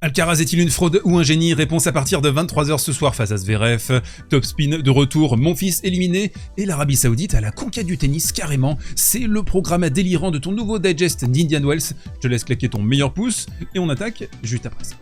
Alcaraz est-il une fraude ou un génie? Réponse à partir de 23h ce soir face à Zverev. Top spin de retour, Monfils éliminé et l'Arabie Saoudite à la conquête du tennis carrément. C'est le programme délirant de ton nouveau digest d'Indian Wells. Je te laisse claquer ton meilleur pouce et on attaque juste après ça.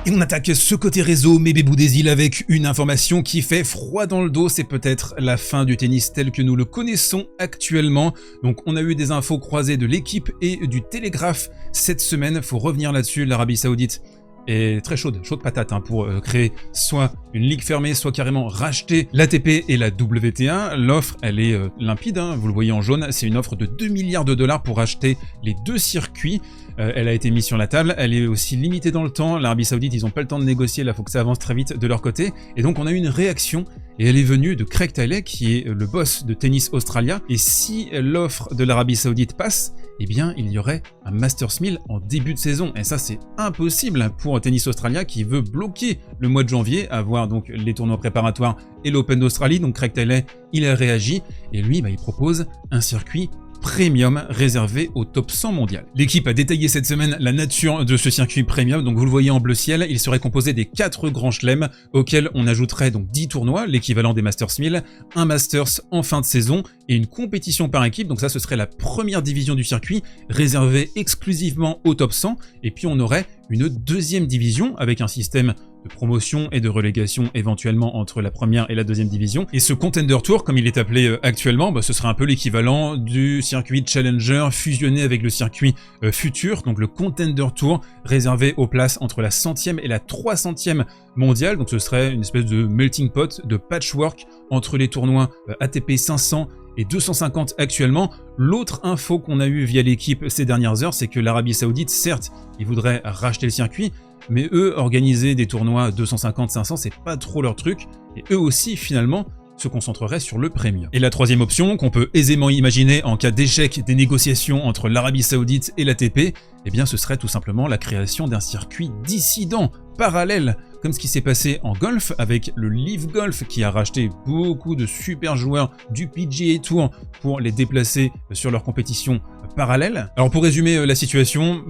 Et on attaque ce côté réseau, mes bébous des îles, avec une information qui fait froid dans le dos. C'est peut-être la fin du tennis tel que nous le connaissons actuellement. Donc on a eu des infos croisées de l'équipe et du Télégraphe cette semaine. Faut revenir là-dessus. L'Arabie Saoudite est très chaude patate pour créer soit une ligue fermée, soit carrément racheter l'ATP et la WTA. L'offre, elle est limpide, vous le voyez en jaune, c'est une offre de 2 milliards de dollars pour acheter les deux circuits. Elle a été mise sur la table, elle est aussi limitée dans le temps. L'Arabie Saoudite, ils n'ont pas le temps de négocier, là, il faut que ça avance très vite de leur côté. Et donc, on a eu une réaction, et elle est venue de Craig Tiley, qui est le boss de Tennis Australia. Et si l'offre de l'Arabie Saoudite passe, eh bien, il y aurait un Masters 1000 en début de saison. Et ça, c'est impossible pour Tennis Australia, qui veut bloquer le mois de janvier, avoir donc les tournois préparatoires et l'Open d'Australie. Donc, Craig Tiley, il a réagi, et lui, il propose un circuit premium réservé au top 100 mondial. L'équipe a détaillé cette semaine la nature de ce circuit premium, donc vous le voyez en bleu ciel, il serait composé des 4 grands chelems auxquels on ajouterait donc 10 tournois, l'équivalent des Masters 1000, un Masters en fin de saison et une compétition par équipe, donc ça ce serait la première division du circuit réservée exclusivement au top 100, et puis on aurait une deuxième division avec un système de promotion et de relégation éventuellement entre la première et la deuxième division. Et ce Contender Tour, comme il est appelé actuellement, ce serait un peu l'équivalent du circuit Challenger fusionné avec le circuit Futur, donc le Contender Tour réservé aux places entre la 100e et la 300e mondiale. Donc ce serait une espèce de melting pot, de patchwork entre les tournois ATP 500 et 250 actuellement. L'autre info qu'on a eue via l'équipe ces dernières heures, c'est que l'Arabie Saoudite, certes, ils voudraient racheter le circuit, mais eux, organiser des tournois 250-500, c'est pas trop leur truc, et eux aussi, finalement, se concentreraient sur le premium. Et la troisième option, qu'on peut aisément imaginer en cas d'échec des négociations entre l'Arabie Saoudite et l'ATP, eh bien ce serait tout simplement la création d'un circuit dissident, parallèle, comme ce qui s'est passé en golf avec le Live Golf qui a racheté beaucoup de super joueurs du PGA Tour pour les déplacer sur leur compétition parallèle. Alors pour résumer la situation,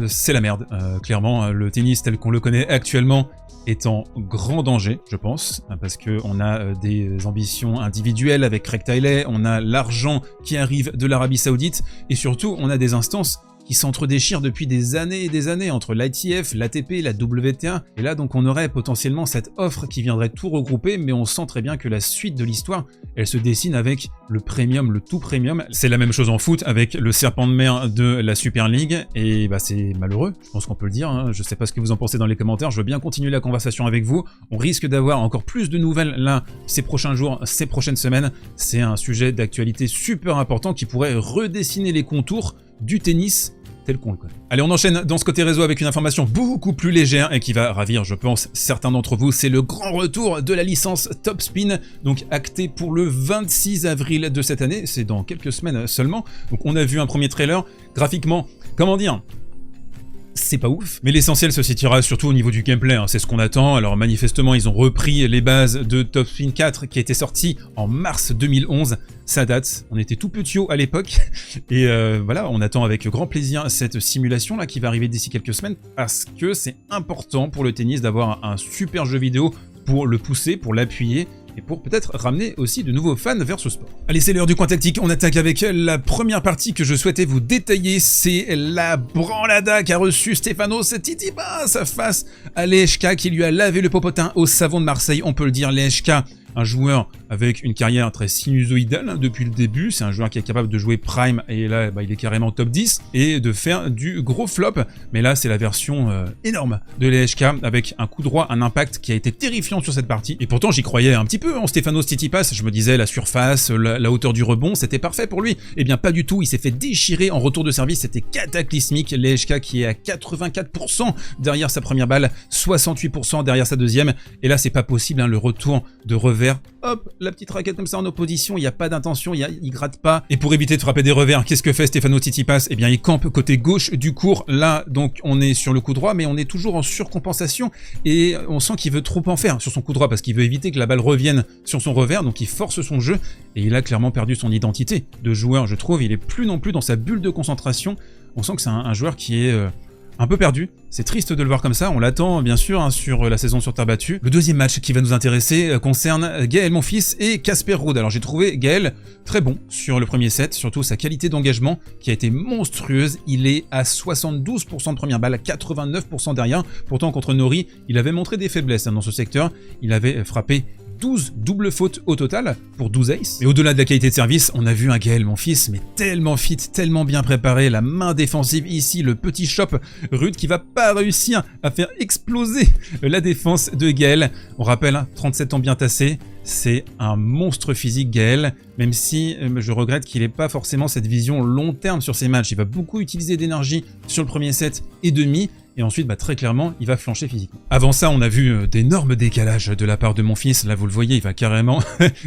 c'est la merde. Clairement, le tennis tel qu'on le connaît actuellement est en grand danger, je pense, parce qu'on a des ambitions individuelles avec Craig Tiley, on a l'argent qui arrive de l'Arabie Saoudite, et surtout on a des instances qui s'entre-déchirent depuis des années et des années entre l'ITF, l'ATP, la WTA, et là donc on aurait potentiellement cette offre qui viendrait tout regrouper, mais on sent très bien que la suite de l'histoire, elle se dessine avec le premium, le tout premium. C'est la même chose en foot avec le serpent de mer de la Super League, et c'est malheureux, je pense qu'on peut le dire, je sais pas ce que vous en pensez dans les commentaires, je veux bien continuer la conversation avec vous, on risque d'avoir encore plus de nouvelles là, ces prochains jours, ces prochaines semaines, c'est un sujet d'actualité super important qui pourrait redessiner les contours du tennis tel qu'on le connaît. Allez, on enchaîne dans ce côté réseau avec une information beaucoup plus légère et qui va ravir, je pense, certains d'entre vous. C'est le grand retour de la licence Top Spin, donc acté pour le 26 avril de cette année. C'est dans quelques semaines seulement. Donc on a vu un premier trailer. Graphiquement, comment dire ? C'est pas ouf, mais l'essentiel se situera surtout au niveau du gameplay, c'est ce qu'on attend. Alors manifestement, ils ont repris les bases de Top Spin 4 qui était sorti en mars 2011. Ça date, on était tout petit à l'époque, et voilà, on attend avec grand plaisir cette simulation là qui va arriver d'ici quelques semaines, parce que c'est important pour le tennis d'avoir un super jeu vidéo pour le pousser, pour l'appuyer, et pour peut-être ramener aussi de nouveaux fans vers ce sport. Allez, c'est l'heure du coin tactique, on attaque avec la première partie que je souhaitais vous détailler, c'est la branlada qu'a reçu Stefanos Tsitsipas face à Lehecka qui lui a lavé le popotin au savon de Marseille, on peut le dire. Lehecka, un joueur avec une carrière très sinusoïdale depuis le début, c'est un joueur qui est capable de jouer prime, et là il est carrément top 10, et de faire du gros flop, mais là c'est la version énorme de Lehecka, avec un coup droit, un impact qui a été terrifiant sur cette partie, et pourtant j'y croyais un petit peu en Stefanos Tsitsipas, je me disais la surface, la hauteur du rebond, c'était parfait pour lui, et bien pas du tout, il s'est fait déchirer en retour de service, c'était cataclysmique. Lehecka qui est à 84% derrière sa première balle, 68% derrière sa deuxième, et là c'est pas possible, le retour de revers revers. Hop, la petite raquette comme ça en opposition, il n'y a pas d'intention, il gratte pas. Et pour éviter de frapper des revers, qu'est-ce que fait Stefano Tsitsipas? Eh bien, il campe côté gauche du court. Là, donc, on est sur le coup droit, mais on est toujours en surcompensation. Et on sent qu'il veut trop en faire sur son coup droit parce qu'il veut éviter que la balle revienne sur son revers. Donc, il force son jeu. Et il a clairement perdu son identité de joueur, je trouve. Il est plus non plus dans sa bulle de concentration. On sent que c'est un joueur qui est un peu perdu. C'est triste de le voir comme ça, on l'attend bien sûr hein, sur la saison sur terre battue. Le deuxième match qui va nous intéresser concerne Gaël Monfils et Casper Ruud. Alors j'ai trouvé Gaël très bon sur le premier set, surtout sa qualité d'engagement qui a été monstrueuse. Il est à 72% de première balle, à 89% derrière. Pourtant contre Norrie, il avait montré des faiblesses hein, dans ce secteur. Il avait frappé 12 doubles fautes au total pour 12 aces. Et au-delà de la qualité de service, on a vu un Gaël Monfils, mais tellement fit, tellement bien préparé. La main défensive ici, le petit chop Ruud qui va pas réussir à faire exploser la défense de Gaël. On rappelle, hein, 37 ans bien tassés. C'est un monstre physique Gaël, même si je regrette qu'il n'ait pas forcément cette vision long terme sur ses matchs. Il va beaucoup utiliser d'énergie sur le premier set et demi, et ensuite très clairement il va flancher physiquement. Avant ça on a vu d'énormes décalages de la part de Monfils, là vous le voyez il va carrément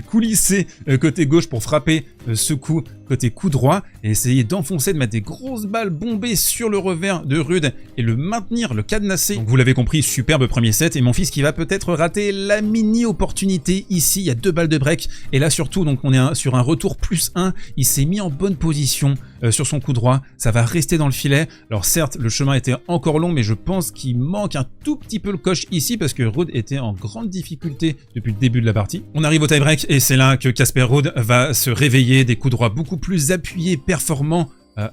coulisser côté gauche pour frapper ce coup côté coup droit et essayer d'enfoncer, de mettre des grosses balles bombées sur le revers de Ruud et le maintenir, le cadenasser. Donc vous l'avez compris, superbe premier set et Monfils qui va peut-être rater la mini opportunité ici, il y a 2 balles de break et là surtout donc on est sur un retour +1, il s'est mis en bonne position sur son coup droit, ça va rester dans le filet. Alors certes le chemin était encore long mais je pense qu'il manque un tout petit peu le coche ici parce que Ruud était en grande difficulté depuis le début de la partie. On arrive au tie-break et c'est là que Casper Ruud va se réveiller, des coups droits beaucoup plus appuyés, performants,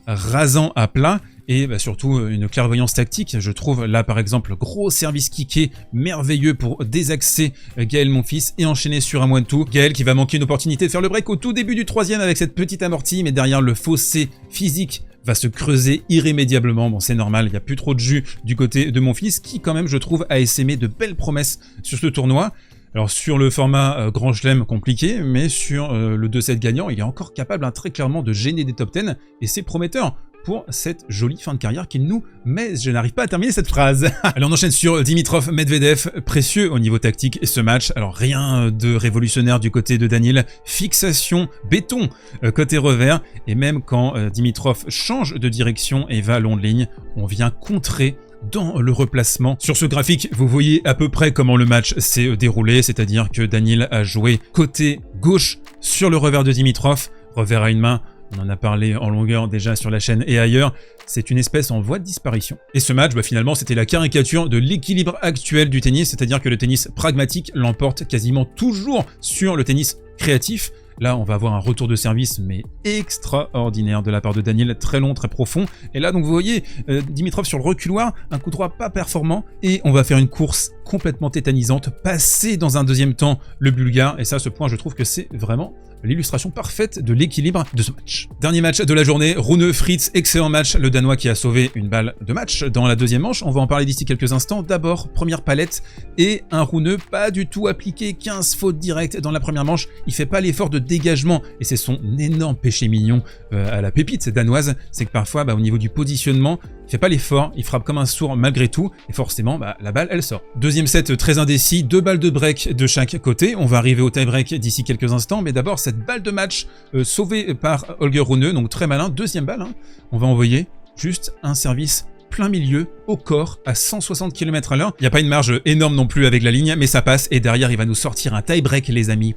rasant à plat et surtout une clairvoyance tactique. Je trouve là par exemple gros service kické merveilleux pour désaxer Gaël Monfils et enchaîner sur un 1-2. Gaël qui va manquer une opportunité de faire le break au tout début du troisième avec cette petite amortie, mais derrière le fossé physique va se creuser irrémédiablement. Bon, c'est normal, il n'y a plus trop de jus du côté de Monfils qui quand même je trouve a essaimé de belles promesses sur ce tournoi. Alors sur le format Grand Chelem compliqué, mais sur le 2-7 gagnant, il est encore capable très clairement de gêner des top 10 et c'est prometteur pour cette jolie fin de carrière qu'il nous met. Je n'arrive pas à terminer cette phrase. Allez, on enchaîne sur Dimitrov Medvedev, précieux au niveau tactique ce match. Alors rien de révolutionnaire du côté de Daniil, fixation béton côté revers et même quand Dimitrov change de direction et va long de ligne, on vient contrer dans le replacement. Sur ce graphique, vous voyez à peu près comment le match s'est déroulé, c'est-à-dire que Daniil a joué côté gauche sur le revers de Dimitrov, revers à une main. On en a parlé en longueur déjà sur la chaîne et ailleurs, c'est une espèce en voie de disparition. Et ce match, finalement, c'était la caricature de l'équilibre actuel du tennis, c'est-à-dire que le tennis pragmatique l'emporte quasiment toujours sur le tennis créatif. Là, on va avoir un retour de service, mais extraordinaire de la part de Daniil, très long, très profond. Et là, donc vous voyez, Dimitrov sur le reculoir, un coup droit pas performant, et on va faire une course complètement tétanisante, passer dans un deuxième temps le Bulgare, et ça, ce point, je trouve que c'est vraiment l'illustration parfaite de l'équilibre de ce match. Dernier match de la journée, Rune Fritz, excellent match, le Danois qui a sauvé une balle de match dans la deuxième manche, on va en parler d'ici quelques instants. D'abord, première palette, et un Rune pas du tout appliqué, 15 fautes directes dans la première manche, il fait pas l'effort de dégagement, et c'est son énorme péché mignon à la pépite danoise, c'est que parfois au niveau du positionnement, il fait pas l'effort, il frappe comme un sourd malgré tout, et forcément la balle elle sort. Deuxième set très indécis, 2 balles de break de chaque côté, on va arriver au tie-break d'ici quelques instants, mais d'abord cette balle de match sauvée par Holger Rune, donc très malin, deuxième balle, on va envoyer juste un service plein milieu, au corps, à 160 km/h. Il n'y a pas une marge énorme non plus avec la ligne, mais ça passe, et derrière il va nous sortir un tie-break les amis,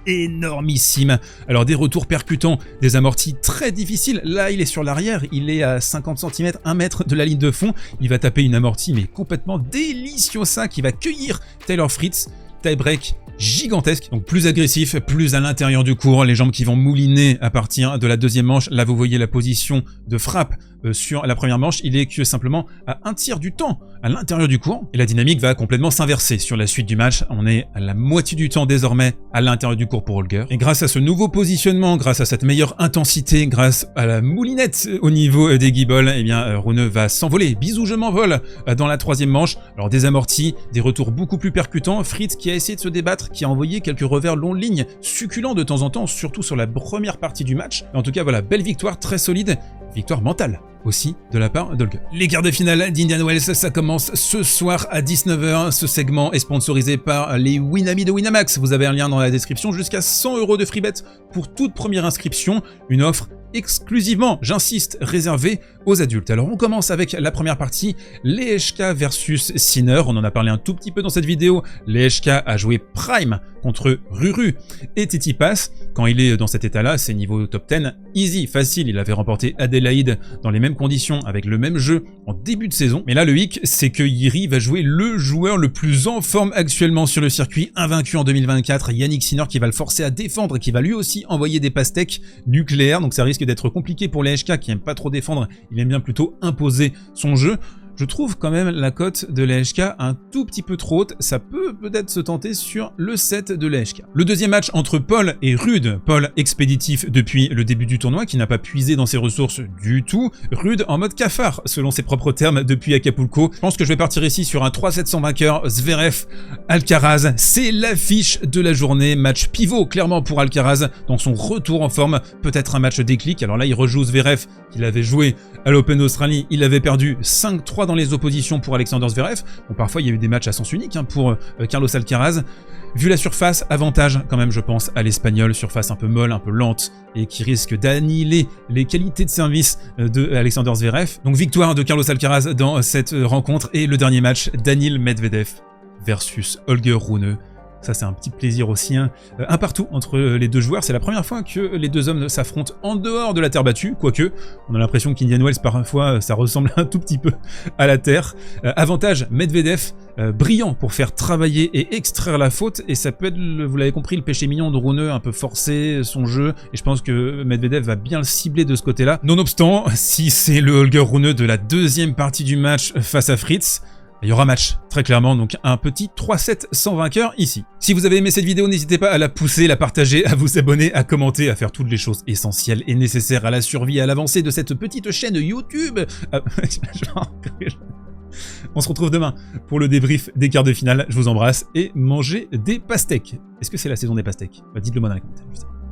énormissime. Alors des retours percutants, des amortis très difficiles, là il est sur l'arrière, il est à 50 cm, 1 mètre de la ligne de fond, il va taper une amortie mais complètement déliciosa qui va cueillir Taylor Fritz, tie-break gigantesque, donc plus agressif, plus à l'intérieur du court, les jambes qui vont mouliner à partir de la deuxième manche. Là vous voyez la position de frappe sur la première manche, il est que simplement à un tiers du temps à l'intérieur du court, et la dynamique va complètement s'inverser sur la suite du match. On est à la moitié du temps désormais à l'intérieur du court pour Holger, et grâce à ce nouveau positionnement, grâce à cette meilleure intensité, grâce à la moulinette au niveau des guibolles, eh bien Rune va s'envoler. Bisous, je m'envole dans la troisième manche. Alors des amortis, des retours beaucoup plus percutants, Fritz qui a essayé de se débattre, qui a envoyé quelques revers long de ligne, succulents de temps en temps, surtout sur la première partie du match. En tout cas voilà, belle victoire, très solide, victoire mentale aussi de la part d'Holger. Les quarts de finale d'Indian Wells, ça commence ce soir à 19 h. Ce segment est sponsorisé par les Winamis de Winamax. Vous avez un lien dans la description, jusqu'à 100 € de free bet pour toute première inscription. Une offre exclusivement, j'insiste, réservé aux adultes. Alors on commence avec la première partie, Lehečka versus Sinner. On en a parlé un tout petit peu dans cette vidéo. Lehečka a joué Prime contre Ruru et Tsitsipas. Quand il est dans cet état-là, c'est niveau top 10, easy, facile. Il avait remporté Adélaïde dans les mêmes conditions, avec le même jeu en début de saison. Mais là, le hic, c'est que Jiri va jouer le joueur le plus en forme actuellement sur le circuit, invaincu en 2024, Jannik Sinner, qui va le forcer à défendre et qui va lui aussi envoyer des pastèques nucléaires. Donc ça risque d'être compliqué pour Lehečka, qui aime pas trop défendre, il aime bien plutôt imposer son jeu. Je trouve quand même la cote de Lehečka un tout petit peu trop haute, ça peut peut-être se tenter sur le set de Lehečka. Le deuxième match entre Paul et Ruud, Paul expéditif depuis le début du tournoi, qui n'a pas puisé dans ses ressources du tout, Ruud en mode cafard, selon ses propres termes, depuis Acapulco. Je pense que je vais partir ici sur un 3-700 vainqueur, Zverev, Alcaraz, c'est l'affiche de la journée, match pivot clairement pour Alcaraz, dans son retour en forme, peut-être un match déclic. Alors là il rejoue Zverev, qu'il avait joué à l'Open d'Australie, il avait perdu 5-3 dans les oppositions pour Alexander Zverev. Bon, parfois il y a eu des matchs à sens unique pour Carlos Alcaraz. Vu la surface, avantage quand même je pense à l'Espagnol, surface un peu molle, un peu lente et qui risque d'annihiler les qualités de service de Alexander Zverev. Donc victoire de Carlos Alcaraz dans cette rencontre et le dernier match, Daniil Medvedev versus Holger Rune. Ça c'est un petit plaisir aussi, hein. Un partout entre les deux joueurs, c'est la première fois que les deux hommes s'affrontent en dehors de la terre battue, quoique on a l'impression qu'Indian Wells parfois ça ressemble un tout petit peu à la terre. Avantage Medvedev, brillant pour faire travailler et extraire la faute, et ça peut être, vous l'avez compris, le péché mignon de Rune, un peu forcer son jeu, et je pense que Medvedev va bien le cibler de ce côté-là. Nonobstant, si c'est le Holger Rune de la deuxième partie du match face à Fritz, il y aura match, très clairement, donc un petit 3-7 sans vainqueur ici. Si vous avez aimé cette vidéo, n'hésitez pas à la pousser, la partager, à vous abonner, à commenter, à faire toutes les choses essentielles et nécessaires à la survie et à l'avancée de cette petite chaîne YouTube. On se retrouve demain pour le débrief des quarts de finale. Je vous embrasse et mangez des pastèques. Est-ce que c'est la saison des pastèques? Dites-le moi dans les commentaires.